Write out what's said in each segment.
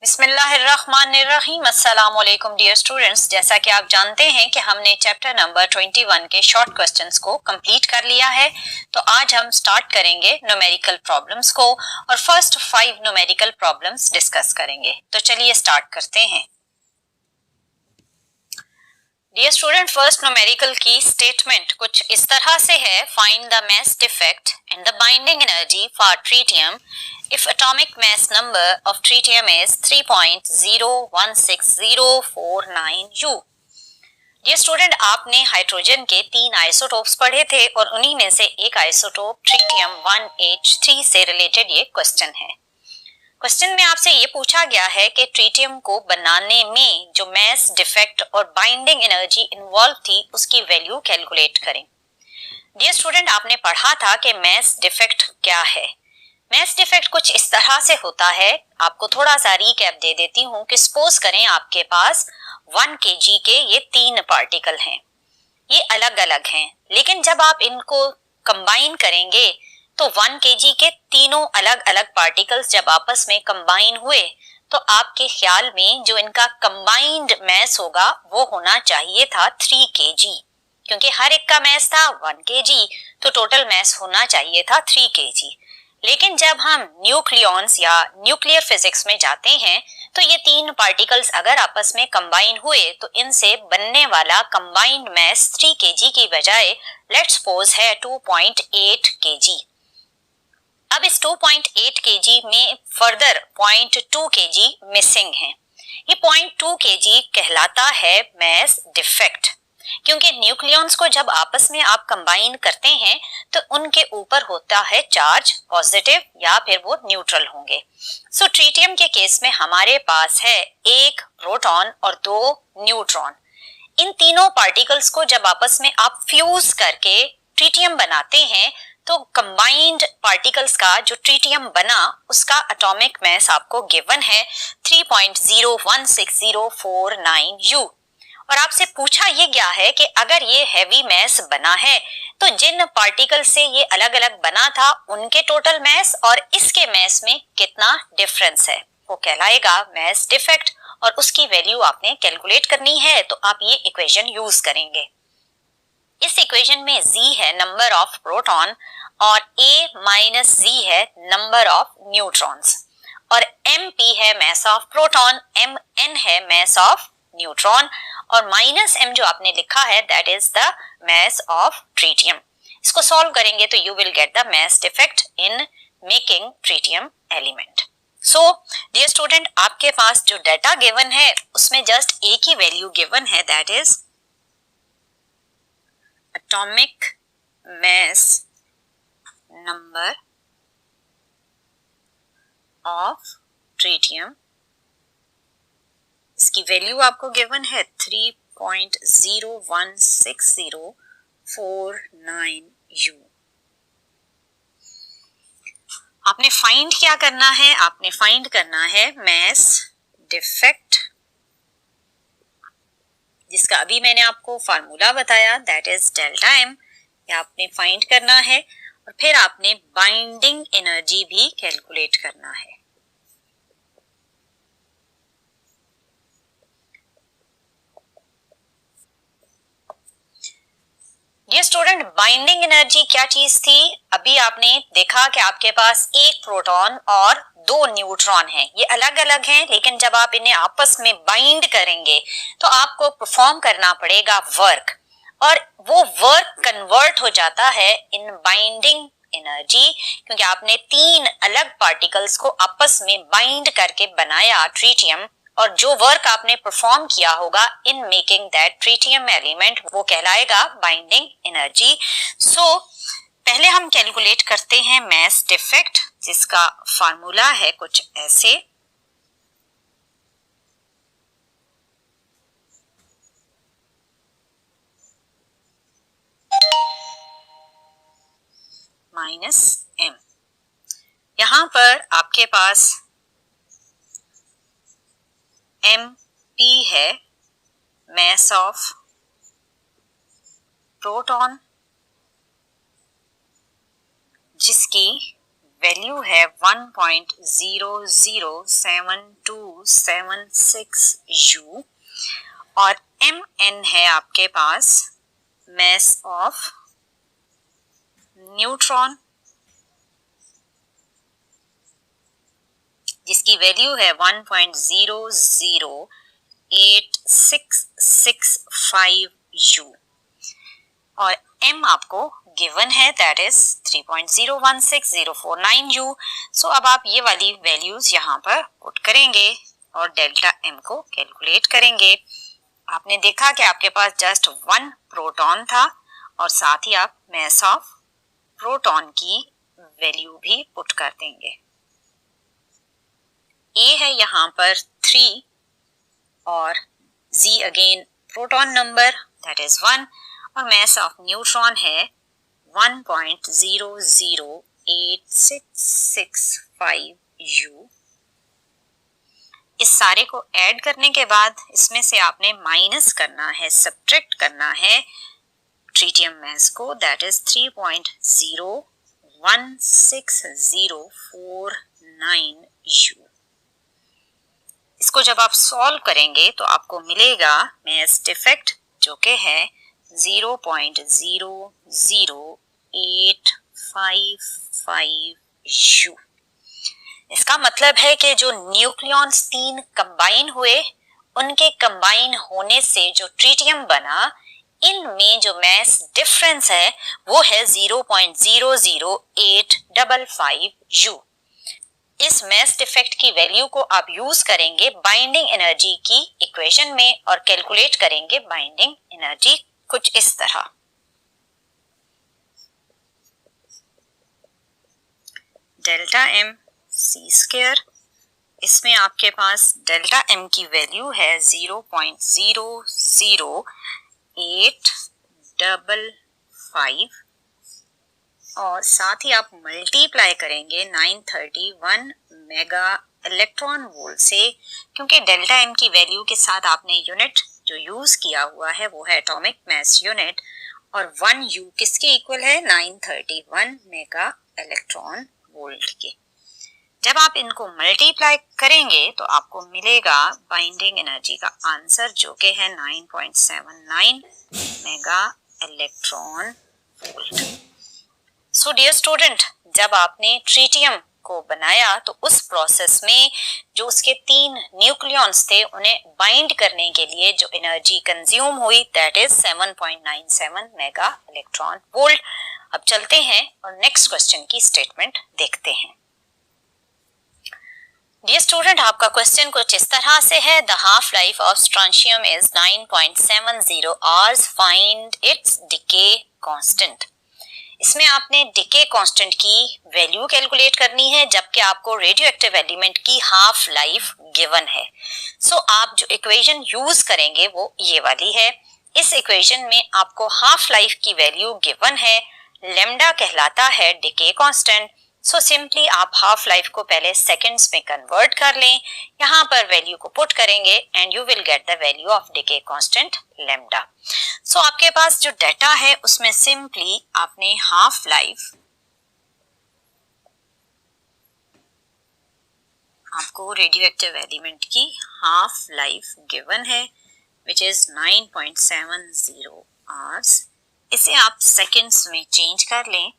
बिस्मिल्लाहिर्रहमानिर्रहीम। अस्सलाम वालेकुम डियर स्टूडेंट्स, जैसा कि आप जानते हैं कि हमने चैप्टर नंबर 21 के शॉर्ट क्वेश्चंस को कंप्लीट कर लिया है। तो आज हम स्टार्ट करेंगे न्यूमेरिकल प्रॉब्लम्स को और फर्स्ट 5 न्यूमेरिकल प्रॉब्लम्स डिस्कस करेंगे। तो चलिए स्टार्ट करते हैं। डियर स्टूडेंट, फर्स्ट न्यूमेरिकल की स्टेटमेंट कुछ इस तरह से है। Find the mass defect and the binding energy for tritium if atomic mass number of tritium is 3.016049 U। ये स्टूडेंट, आपने हाइड्रोजन के 3 आइसोटोप्स पढ़े थे और उन्हीं में से एक आइसोटोप ट्रीटियम 1H3 से रिलेटेड ये क्वेश्चन है। क्वेश्चन में आपसे ये पूछा गया है कि ट्रीटियम को बनाने में जो मैस डिफेक्ट और बाइंडिंग एनर्जी इन्वॉल्व थी उसकी वैल्यू कैलकुलेट करें। डियर स्टूडेंट, आपने पढ़ा था कि मैस डिफेक्ट क्या है। मैस डिफेक्ट कुछ इस तरह से होता है। आपको थोड़ा सा रीकैप दे देती हूँ कि सपोज करें आपके पास 1 kg के ये 3 पार्टिकल हैं। ये अलग अलग हैं, लेकिन जब आप इनको कंबाइन करेंगे तो 1 kg के तीनों अलग अलग पार्टिकल्स जब आपस में कंबाइन हुए तो आपके ख्याल में जो इनका कंबाइंड मैस होगा वो होना चाहिए था 3 kg, क्योंकि हर एक का मैस था 1 kg, तो टोटल मैस होना चाहिए था 3 kg। लेकिन जब हम न्यूक्लियॉन्स या न्यूक्लियर फिजिक्स में जाते हैं तो ये 3 पार्टिकल्स अगर आपस में कंबाइन हुए तो इनसे बनने वाला कंबाइंड मैस 3 kg की बजाय लेट्स सपोज है 2.8 kg। अब इस 2.8 kg में फर्दर 0.2 kg मिसिंग है। ये 0.2 kg कहलाता है मैस डिफेक्ट, क्योंकि न्यूक्लियॉन्स को जब आपस में आप कंबाइन करते हैं तो उनके ऊपर होता है चार्ज पॉजिटिव या फिर वो न्यूट्रल होंगे। सो ट्रीटियम के केस में हमारे पास है 1 प्रोटॉन और 2 न्यूट्रॉन। इन तीनों पार्टिकल्स को जब आपस में आप फ्यूज करके ट्रीटियम बनाते हैं तो कंबाइंड पार्टिकल्स का जो ट्रीटियम बना उसका एटॉमिक मैस आपको गिवन है 3.016049 U। और आपसे पूछा ये गया है कि अगर ये हैवी मैस बना है तो जिन पार्टिकल से ये अलग अलग बना था उनके टोटल मैस और इसके मैस में कितना डिफरेंस है, वो कहलाएगा मैस डिफेक्ट और उसकी वैल्यू आपने कैलकुलेट करनी है। तो आप ये इक्वेशन यूज करेंगे। इस इक्वेशन में Z है नंबर ऑफ प्रोटॉन और A माइनस Z है नंबर ऑफ न्यूट्रॉन्स और MP है मैस ऑफ प्रोटॉन, MN है मैस ऑफ न्यूट्रॉन और माइनस M जो आपने लिखा है that is the mass of tritium. इसको सॉल्व करेंगे तो you will get the mass defect in making tritium element. So dear student, आपके पास जो डाटा गिवन है उसमें जस्ट एक ही वैल्यू गिवन है that is atomic mass number of tritium. इसकी वैल्यू आपको गिवन है 3.016049 U। आपने फाइंड क्या करना है? आपने फाइंड करना है मैस डिफेक्ट, जिसका अभी मैंने आपको फार्मूला बताया दैट इज डेल्टा M। ये आपने फाइंड करना है और फिर आपने बाइंडिंग एनर्जी भी कैलकुलेट करना है। डियर स्टूडेंट, बाइंडिंग एनर्जी क्या चीज थी? अभी आपने देखा कि आपके पास 1 प्रोटॉन और 2 न्यूट्रॉन हैं। ये अलग अलग हैं, लेकिन जब आप इन्हें आपस में बाइंड करेंगे तो आपको परफॉर्म करना पड़ेगा वर्क और वो वर्क कन्वर्ट हो जाता है इन बाइंडिंग एनर्जी, क्योंकि आपने 3 अलग पार्टिकल्स को आपस में बाइंड करके बनाया ट्रीटियम और जो वर्क आपने परफॉर्म किया होगा in making that tritium element वो कहलाएगा बाइंडिंग एनर्जी। सो पहले हम कैलकुलेट करते हैं मैस डिफेक्ट, जिसका फार्मूला है कुछ ऐसे। Minus M। यहां पर आपके पास MP है मैस ऑफ प्रोटॉन, जिसकी वैल्यू है 1.007276 U और Mn है आपके पास mass of न्यूट्रॉन जिसकी वैल्यू है 1.008665 U और M आपको गिवन है दैट इज 3.016049 U। सो अब आप ये वाली वैल्यूज यहाँ पर पुट करेंगे और डेल्टा M को कैलकुलेट करेंगे। आपने देखा कि आपके पास जस्ट 1 प्रोटॉन था और साथ ही आप मास ऑफ प्रोटॉन की वैल्यू भी पुट कर देंगे। A है यहाँ पर 3 और Z again proton number that is 1 और मास ऑफ न्यूट्रॉन है 1.008665 U। इस सारे को ऐड करने के बाद इसमें से आपने माइनस करना है, सब्ट्रैक्ट करना है ट्रीटियम मास को दैट इज 3.016049 U। इसको जब आप सॉल्व करेंगे तो आपको मिलेगा मास डिफेक्ट जो कि है 0.00855 U। इसका मतलब है कि जो न्यूक्लियॉन्स 3 कंबाइन हुए उनके कंबाइन होने से जो ट्रीटियम बना इनमें जो मास डिफरेंस है वो है 0.00855 U। इस मास डिफेक्ट की वैल्यू को आप यूज करेंगे बाइंडिंग एनर्जी की इक्वेशन में और कैलकुलेट करेंगे बाइंडिंग एनर्जी कुछ इस तरह। डेल्टा M C स्क्वायर, इसमें आपके पास डेल्टा M की वैल्यू है 0.00855 और साथ ही आप मल्टीप्लाई करेंगे 931 मेगा इलेक्ट्रॉन वोल्ट से, क्योंकि डेल्टा M की वैल्यू के साथ आपने यूनिट जो यूज किया हुआ है वो है एटॉमिक मास यूनिट और 1 U किसके इक्वल है 931 मेगा इलेक्ट्रॉन वोल्ट के। जब आप इनको मल्टीप्लाई करेंगे तो आपको मिलेगा बाइंडिंग एनर्जी का आंसर जो कि है 9.79 mega electron volt. So dear student, जब आपने ट्रीटियम को बनाया तो उस प्रोसेस में जो उसके 3 न्यूक्लियॉन्स थे उन्हें बाइंड करने के लिए जो एनर्जी कंज्यूम हुई that is 7.97 mega electron volt. अब चलते हैं और नेक्स्ट क्वेश्चन की स्टेटमेंट देखते हैं। डियर स्टूडेंट, आपका क्वेश्चन कुछ इस तरह से है, the half life of strontium is 9.70 hours, find its decay constant. इसमें आपने डिके कांस्टेंट की वैल्यू कैलकुलेट करनी है जबकि आपको रेडियो एक्टिव एलिमेंट की हाफ लाइफ गिवन है। सो आप जो इक्वेशन यूज करेंगे वो ये वाली है। इस इक्वेशन में आपको हाफ लाइफ की वैल्यू गिवन है, लैम्डा कहलाता है डिके कांस्टेंट। सो सिंपली आप हाफ लाइफ को पहले सेकंड्स में कन्वर्ट कर लें, यहाँ पर वैल्यू को पुट करेंगे and you will get the value of decay constant lambda. So आपके पास जो डाटा है उसमें सिंपली आपने हाफ लाइफ, आपको रेडियो एक्टिव एलिमेंट की हाफ लाइफ गिवन है विच इज 9.70 आवर्स। इसे आप सेकंड्स में चेंज कर लें,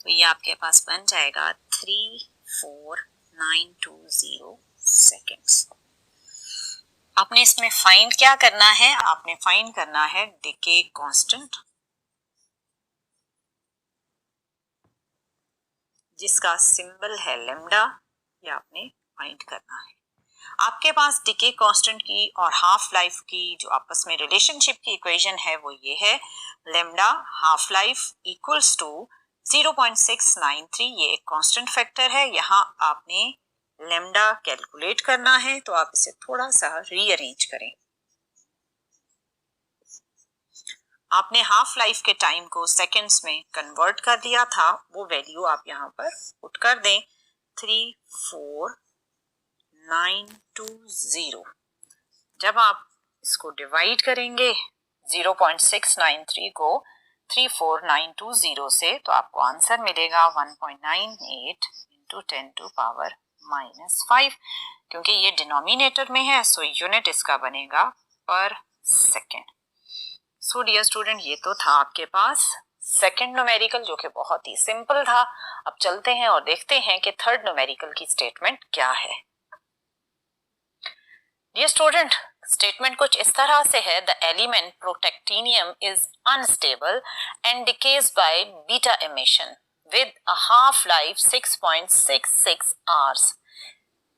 तो ये आपके पास बन जाएगा 34920 सेकेंड्स। आपने इसमें फाइंड क्या करना है, आपने फाइंड करना है डिके कांस्टेंट जिसका सिंबल है लैम्डा, ये आपने फाइंड करना है। आपके पास डिके कांस्टेंट की और हाफ लाइफ की जो आपस में रिलेशनशिप की इक्वेशन है वो ये है, lambda half life equals to 0.693, ये एक कांस्टेंट फैक्टर है। यहाँ आपने लैम्डा कैलकुलेट करना है तो आप इसे थोड़ा सा रीअरेंज करें। आपने हाफ लाइफ के टाइम को सेकंड्स में कन्वर्ट कर दिया था, वो वैल्यू आप यहाँ पर पुट कर दें 34920। जब आप इसको डिवाइड करेंगे 0.693 को 34920 से, तो आपको आंसर मिलेगा 1.98 इंटू 10⁻⁻5। क्योंकि ये डिनोमिनेटर में है सो यूनिट इसका बनेगा पर सेकेंड। सो डियर स्टूडेंट, ये तो था आपके पास सेकेंड न्यूमेरिकल, जो कि बहुत ही सिंपल था। अब चलते हैं और देखते हैं कि थर्ड न्यूमेरिकल की स्टेटमेंट क्या है। डियर स्टूडेंट, स्टेटमेंट कुछ इस तरह से है, the element protactinium is unstable and decays by beta emission with a half life 6.66 hours.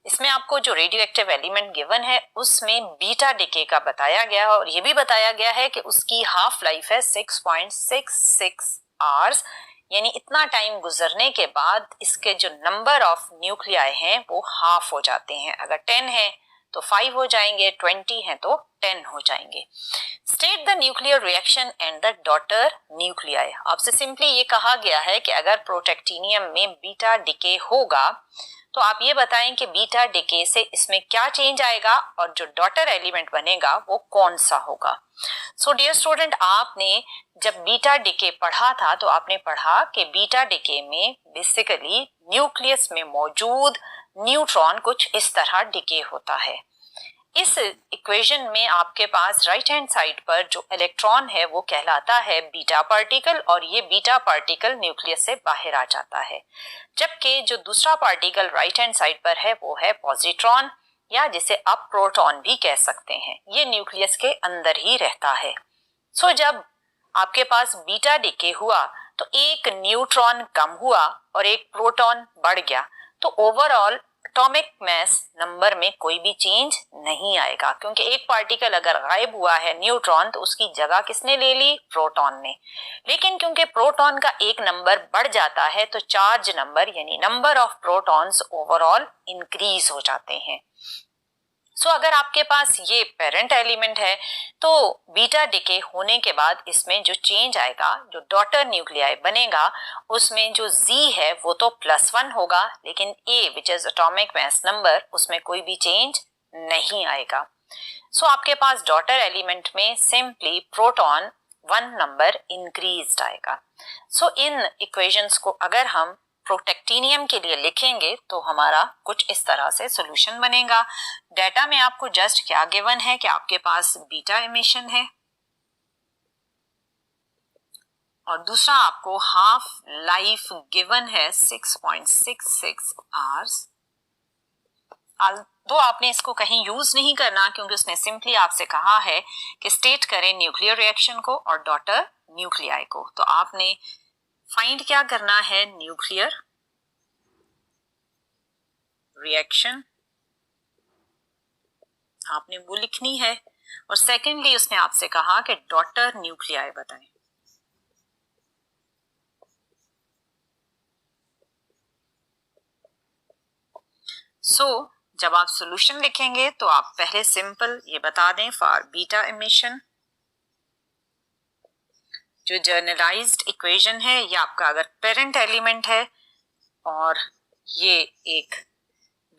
इसमें आपको जो रेडियो एक्टिव एलिमेंट गिवन है उसमें बीटा डिके का बताया गया है और ये भी बताया गया है कि उसकी हाफ लाइफ है 6.66 आवर्स, यानी इतना टाइम गुजरने के बाद इसके जो नंबर ऑफ न्यूक्लियाई हैं वो हाफ हो जाते हैं। अगर 10 है तो 5 हो जाएंगे, 20 है तो 10 हो जाएंगे। State the nuclear reaction and the daughter nuclei. आपसे सिंपली ये कहा गया है कि अगर प्रोटेक्टिनियम में बीटा डिके होगा तो आप ये बताएं कि बीटा डिके से इसमें क्या चेंज आएगा और जो डॉटर एलिमेंट बनेगा वो कौन सा होगा। सो डियर स्टूडेंट, आपने जब बीटा डिके पढ़ा था तो आपने पढ़ा कि बीटा डिके में बेसिकली न्यूक्लियस में मौजूद न्यूट्रॉन कुछ इस तरह डिके होता है। इस इक्वेशन में आपके पास राइट हैंड साइड पर जो इलेक्ट्रॉन है वो कहलाता है बीटा पार्टिकल और ये बीटा पार्टिकल न्यूक्लियस से बाहर आ जाता है, जबकि जो दूसरा पार्टिकल राइट हैंड साइड पर है वो है पॉजिट्रॉन, या जिसे आप प्रोटॉन भी कह सकते हैं। ये न्यूक्लियस के अंदर ही रहता है। सो जब आपके पास बीटा डिके हुआ तो एक न्यूट्रॉन कम हुआ और एक प्रोटॉन बढ़ गया, तो ओवरऑल एटॉमिक मास नंबर में कोई भी चेंज नहीं आएगा, क्योंकि एक पार्टिकल अगर गायब हुआ है न्यूट्रॉन तो उसकी जगह किसने ले ली? प्रोटॉन ने। लेकिन क्योंकि प्रोटॉन का एक नंबर बढ़ जाता है तो चार्ज नंबर यानी number of protons overall increase हो जाते हैं। सो अगर आपके पास ये पेरेंट एलिमेंट है तो बीटा डिके होने के बाद इसमें जो चेंज आएगा, जो डॉटर न्यूक्लियाई बनेगा, उसमें जो Z है वो तो +1 होगा, लेकिन A which is atomic mass number, उसमें कोई भी चेंज नहीं आएगा। सो आपके पास डॉटर एलिमेंट में सिंपली प्रोटॉन 1 नंबर इंक्रीज्ड आएगा। सो इन इक्वेशंस को अगर हम प्रोटेक्टिनियम के लिए लिखेंगे तो हमारा कुछ इस तरह से सॉल्यूशन बनेगा। डाटा में आपको जस्ट क्या गिवन है कि आपके पास बीटा एमिशन है और दूसरा आपको हाफ लाइफ गिवन है 6.66 आवर्स। तो आपने इसको कहीं यूज नहीं करना क्योंकि उसने सिंपली आपसे कहा है कि स्टेट करें न्यूक्लियर रिएक्शन को और डॉटर न्यूक्लियाई को। तो आपने फाइंड क्या करना है? न्यूक्लियर रिएक्शन आपने वो लिखनी है और सेकेंडली उसने आपसे कहा कि डॉटर न्यूक्लियाई बताएं। सो जब आप सॉल्यूशन लिखेंगे तो आप पहले सिंपल ये बता दें फॉर बीटा एमिशन जो जर्नलाइज्ड इक्वेशन है ये आपका अगर पेरेंट एलिमेंट है और ये एक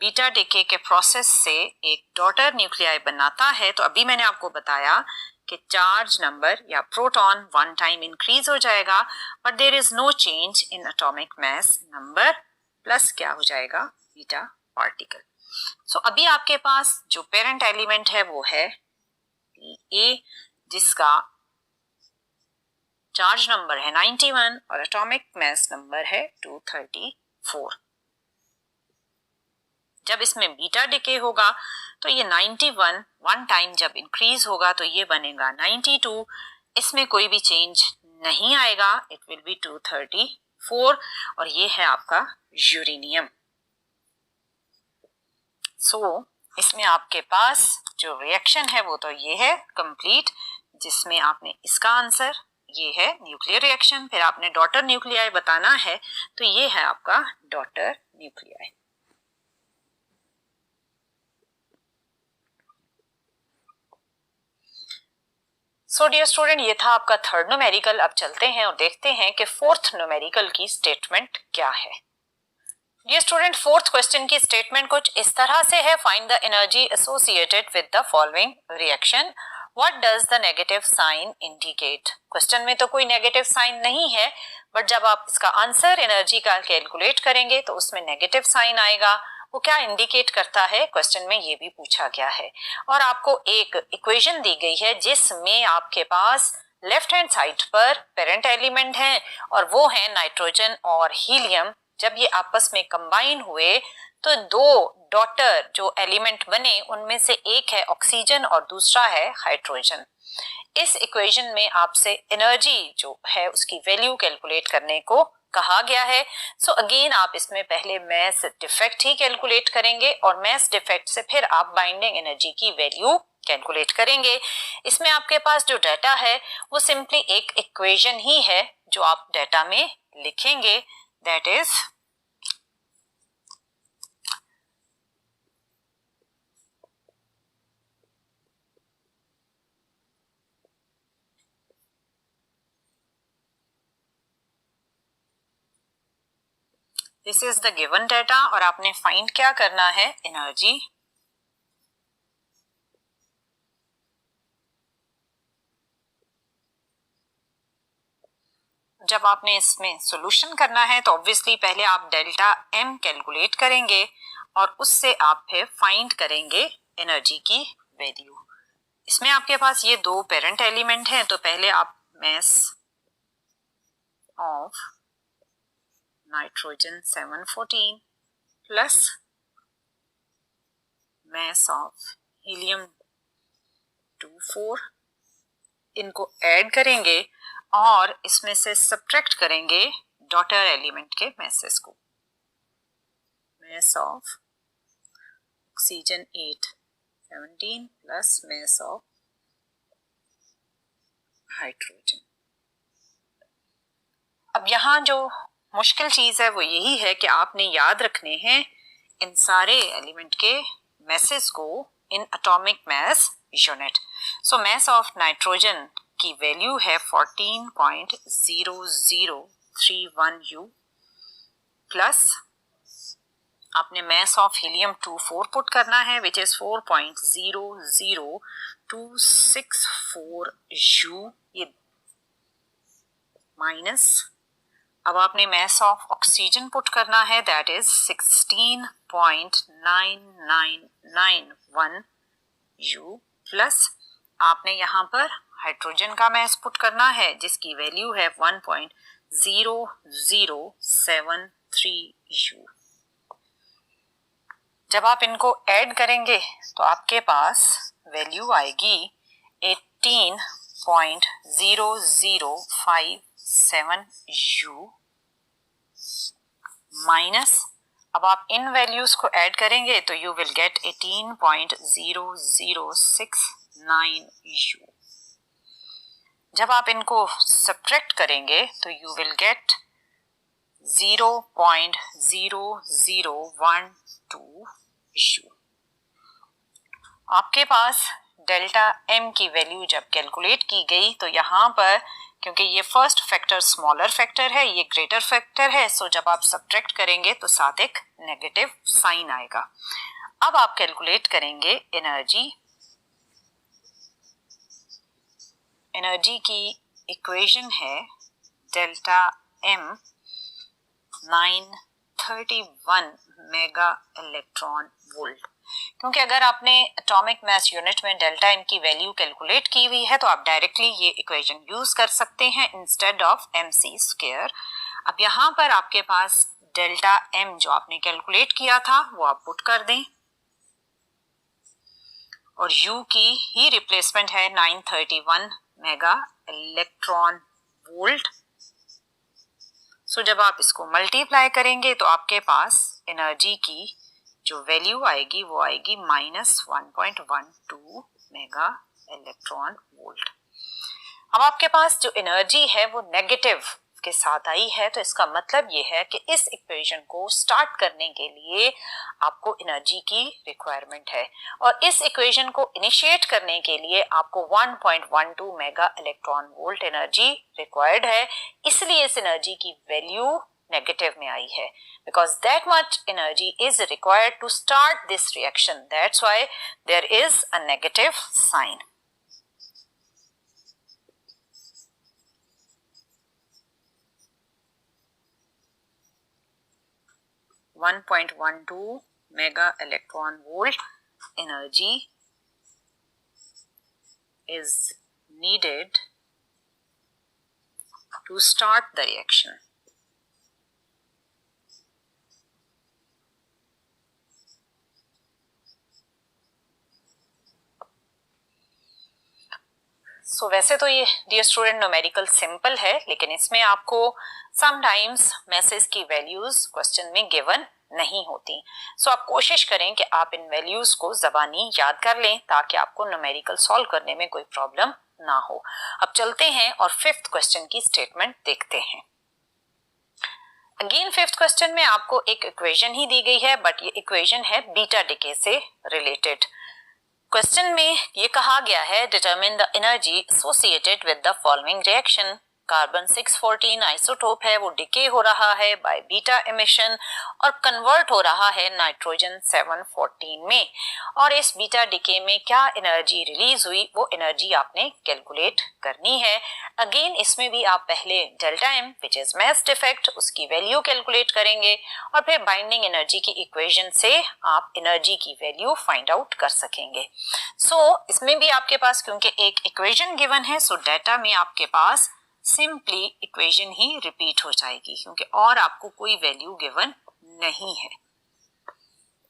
बीटा डिके के प्रोसेस से एक डॉटर न्यूक्लियाई बनाता है, तो अभी मैंने आपको बताया कि चार्ज नंबर या प्रोटॉन 1 टाइम इंक्रीज हो जाएगा but there is no change in atomic mass number, plus क्या हो जाएगा? Beta particle. सो अभी आपके पास जो पेरेंट एलिमेंट है वो है ए, जिसका चार्ज नंबर है 91 और एटॉमिक मास नंबर है 234। जब इसमें बीटा डिके होगा तो ये 91 1 टाइम जब इंक्रीज होगा तो ये बनेगा 92, इसमें कोई भी चेंज नहीं आएगा, इट विल बी 234 और ये है आपका यूरेनियम। सो इसमें आपके पास जो रिएक्शन है वो तो ये है कंप्लीट, जिसमें आपने इसका आंसर ये है न्यूक्लियर रिएक्शन, फिर आपने डॉटर न्यूक्लियाई बताना है तो ये है आपका daughter nuclei. So dear student, ये था आपका थर्ड न्यूमेरिकल। अब चलते हैं और देखते हैं कि फोर्थ न्यूमेरिकल की स्टेटमेंट क्या है। डियर स्टूडेंट, फोर्थ क्वेश्चन की स्टेटमेंट कुछ इस तरह से है, find the energy associated with the following reaction what does the negative sign indicate? Question में तो कोई नेगेटिव साइन नहीं है, बट जब आप इसका आंसर एनर्जी का कैलकुलेट करेंगे तो उसमें नेगेटिव साइन आएगा। वो क्या इंडिकेट करता है, क्वेश्चन में ये भी पूछा गया है। और आपको एक इक्वेशन दी गई है जिसमें आपके पास लेफ्ट हैंड साइड पर पेरेंट एलिमेंट हैं और वो है नाइट्रोजन और हीलियम। जब ये आपस में कंबाइन हुए तो दो डॉटर जो एलिमेंट बने उनमें से एक है ऑक्सीजन और दूसरा है हाइड्रोजन। इस इक्वेशन में आपसे एनर्जी जो है उसकी वैल्यू कैलकुलेट करने को कहा गया है। सो अगेन आप इसमें पहले मैस डिफेक्ट ही कैलकुलेट करेंगे और मैस डिफेक्ट से फिर आप बाइंडिंग एनर्जी की वैल्यू कैलकुलेट करेंगे। इसमें आपके पास जो डाटा है वो सिंपली एक इक्वेशन ही है जो आप डाटा में लिखेंगे, that is this is the given data और आपने फाइंड क्या करना है, एनर्जी। जब आपने इसमें सॉल्यूशन करना है तो ऑब्वियसली पहले आप डेल्टा एम कैलकुलेट करेंगे और उससे आप फिर फाइंड करेंगे एनर्जी की वैल्यू। इसमें आपके पास ये दो पेरेंट एलिमेंट हैं, तो पहले आप mass of nitrogen 714 plus mass of helium 24 इनको ऐड करेंगे और इसमें से सब्ट्रैक्ट करेंगे डॉटर एलिमेंट के मैसेस को। Mass of oxygen 817 plus mass of hydrogen. अब यहां जो मुश्किल चीज है वो यही है कि आपने याद रखने हैं इन सारे एलिमेंट के मैसेस को इन atomic mass unit. So mass of nitrogen की वैल्यू है 14.0031 U प्लस आपने मैस ऑफ हीलियम 24 पुट करना है विच इज 4.00264 U, ये माइनस अब आपने मैस ऑफ ऑक्सीजन पुट करना है दैट इज 16.9991 U प्लस आपने यहाँ पर हाइड्रोजन का मैस पुट करना है जिसकी वैल्यू है 1.0073 U। जब आप इनको ऐड करेंगे तो आपके पास वैल्यू आएगी 18.0057 U माइनस अब आप इन वैल्यूज को ऐड करेंगे तो यू विल गेट 18.0069 U। जब आप इनको सब्ट्रैक्ट करेंगे तो यू विल गेट 0.0012 U। आपके पास डेल्टा एम की वैल्यू जब कैलकुलेट की गई तो यहाँ पर क्योंकि ये फर्स्ट फैक्टर स्मॉलर फैक्टर है, ये ग्रेटर फैक्टर है, सो जब आप सब्ट्रैक्ट करेंगे तो साथ एक नेगेटिव साइन आएगा। अब आप कैलकुलेट करेंगे एनर्जी। एनर्जी की इक्वेशन है delta M 931 mega electron volt. क्योंकि अगर आपने एटॉमिक मास यूनिट में डेल्टा एम की वैल्यू कैलकुलेट की हुई है तो आप डायरेक्टली ये इक्वेशन यूज कर सकते हैं इंस्टेड ऑफ mc स्क्वायर। अब यहाँ पर आपके पास डेल्टा एम जो आपने कैलकुलेट किया था वो आप पुट कर दें और u की ही रिप्लेसमेंट है 931 मेगा इलेक्ट्रॉन वोल्ट। सो जब आप इसको मल्टीप्लाई करेंगे तो आपके पास एनर्जी की जो वैल्यू आएगी वो आएगी -1.12 मेगा इलेक्ट्रॉन वोल्ट। अब आपके पास जो एनर्जी है वो नेगेटिव के साथ आई है, तो इसका मतलब ये है कि इस इक्वेशन को स्टार्ट करने के लिए आपको एनर्जी की रिक्वायरमेंट है और इस इक्वेशन को इनिशिएट करने के लिए आपको 1.12 mega electron volt energy required है। इसलिए इस एनर्जी की वैल्यू नेगेटिव में आई है because that much energy is required to start this reaction. That's why there is a negative sign. 1.12 mega electron volt energy is needed to start the reaction. सो वैसे तो ये dear student numerical simple है, लेकिन इसमें आपको sometimes message की values question में given नहीं होती। सो आप कोशिश करें कि आप इन वैल्यूज को ज़बानी याद कर लें ताकि आपको न्यूमेरिकल सॉल्व करने में कोई प्रॉब्लम ना हो। अब चलते हैं और फिफ्थ क्वेश्चन की स्टेटमेंट देखते हैं। अगेन फिफ्थ क्वेश्चन में आपको एक इक्वेशन ही दी गई है, बट ये इक्वेशन है बीटा डिके से रिलेटेड। क्वेश्चन में ये कहा गया है determine the energy associated with the following reaction. Carbon 614 isotope है, वो डिके हो रहा है बाय बीटा एमिशन और कन्वर्ट हो रहा है नाइट्रोजन 714 में, और इस बीटा डिके में क्या एनर्जी रिलीज हुई वो एनर्जी आपने कैलकुलेट करनी है। अगेन इसमें भी आप पहले delta M which is mass defect उसकी वैल्यू कैलकुलेट करेंगे और फिर बाइंडिंग एनर्जी की इक्वेशन से आप एनर्जी की वैल्यू फाइंड आउट कर सकेंगे। सो इसमें भी आपके पास क्योंकि एक इक्वेशन गिवन है, सो डेटा में आपके पास सिंपली इक्वेशन ही रिपीट हो जाएगी क्योंकि और आपको कोई वैल्यू गिवन नहीं है।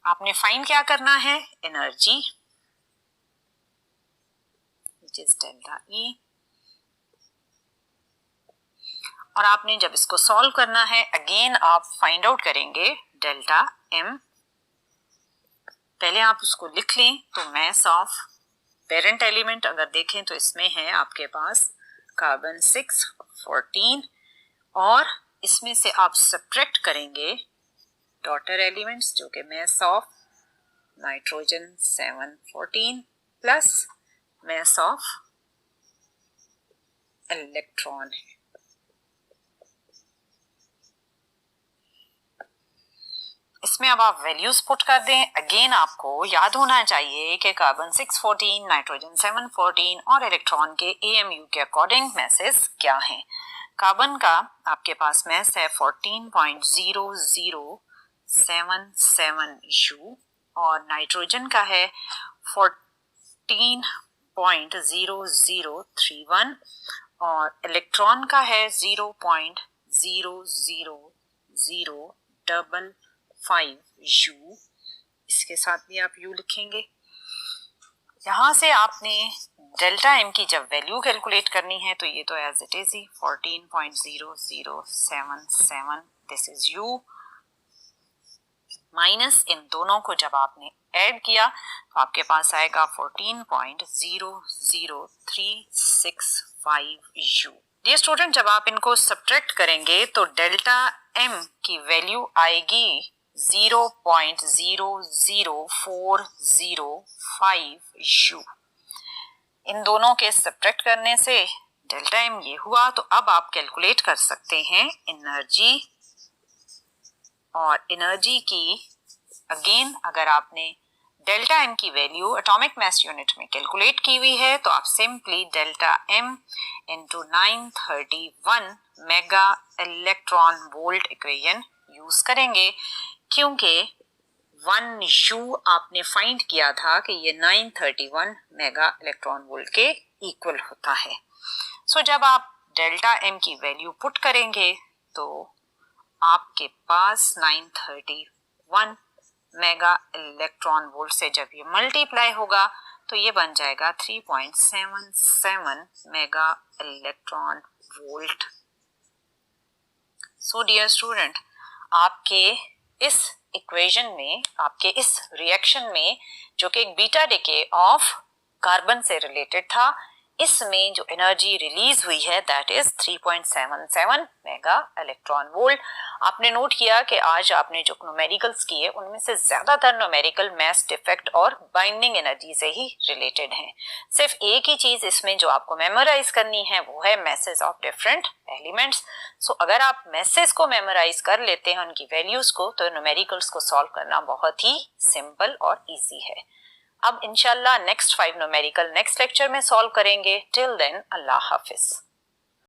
आपने फाइंड क्या करना है, energy which is delta E, और आपने जब इसको सॉल्व करना है अगेन आप फाइंड आउट करेंगे डेल्टा एम। पहले आप उसको लिख लें तो मास ऑफ पेरेंट एलिमेंट अगर देखें तो इसमें है आपके पास कार्बन 614 और इसमें से आप सब्ट्रैक्ट करेंगे डॉटर एलिमेंट्स जो कि mass of nitrogen 714 plus mass of electron है। इसमें अब आप वैल्यूज पुट कर दें। अगेन आपको याद होना चाहिए कि कार्बन 614, नाइट्रोजन 714 और इलेक्ट्रॉन के एएमयू के अकॉर्डिंग मैसेज क्या हैं। कार्बन का आपके पास मैस है 14.0077 U और नाइट्रोजन का है 14.0031 और इलेक्ट्रॉन का है 0.00055 U। इसके साथ भी आप U लिखेंगे। यहाँ से आपने डेल्टा एम की जब वैल्यू कैलकुलेट करनी है तो ये तो एज इट इज ही 14.0077 दिस इज U माइनस इन दोनों को जब आपने ऐड किया तो आपके पास आएगा 14.00365 U। डियर स्टूडेंट जब आप इनको सब्ट्रैक्ट करेंगे तो डेल्टा एम की वैल्यू आएगी 0.00405 U। इन दोनों के सब्ट्रैक्ट करने से डेल्टा एम ये हुआ। तो अब आप कैलकुलेट कर सकते हैं एनर्जी, और एनर्जी की अगेन अगर आपने डेल्टा एम की वैल्यू एटॉमिक मास यूनिट में कैलकुलेट की हुई है तो आप simply delta M into 931 mega electron volt equation use करेंगे क्योंकि 1 U आपने फाइंड किया था कि ये 931 मेगा इलेक्ट्रॉन वोल्ट के इक्वल होता है। सो जब आप डेल्टा एम की वैल्यू पुट करेंगे तो आपके पास 931 मेगा इलेक्ट्रॉन वोल्ट से जब ये मल्टीप्लाई होगा तो ये बन जाएगा 3.77 mega electron volt. So dear student आपके इस इक्वेशन में, आपके इस रिएक्शन में जो कि एक बीटा डिके ऑफ कार्बन से रिलेटेड था, इसमें जो एनर्जी रिलीज हुई है that is 3.77 mega electron volt. आपने नोट किया कि आज आपने जो न्यूमेरिकल्स किए उनमें से ज्यादातर न्यूमेरिकल मास डिफेक्ट और बाइंडिंग एनर्जी से ही रिलेटेड हैं। सिर्फ एक ही चीज इसमें जो आपको मेमोराइज करनी है वो है मैसेज ऑफ डिफरेंट एलिमेंट्स। सो अगर आप मैसेज को मेमोराइज कर लेते हैं उनकी वैल्यूज को तो न्यूमेरिकल्स को सॉल्व करना बहुत ही सिंपल और ईजी है। अब इंशाल्लाह नेक्स्ट 5 न्यूमेरिकल नेक्स्ट लेक्चर में सॉल्व करेंगे। टिल देन अल्लाह हाफिज।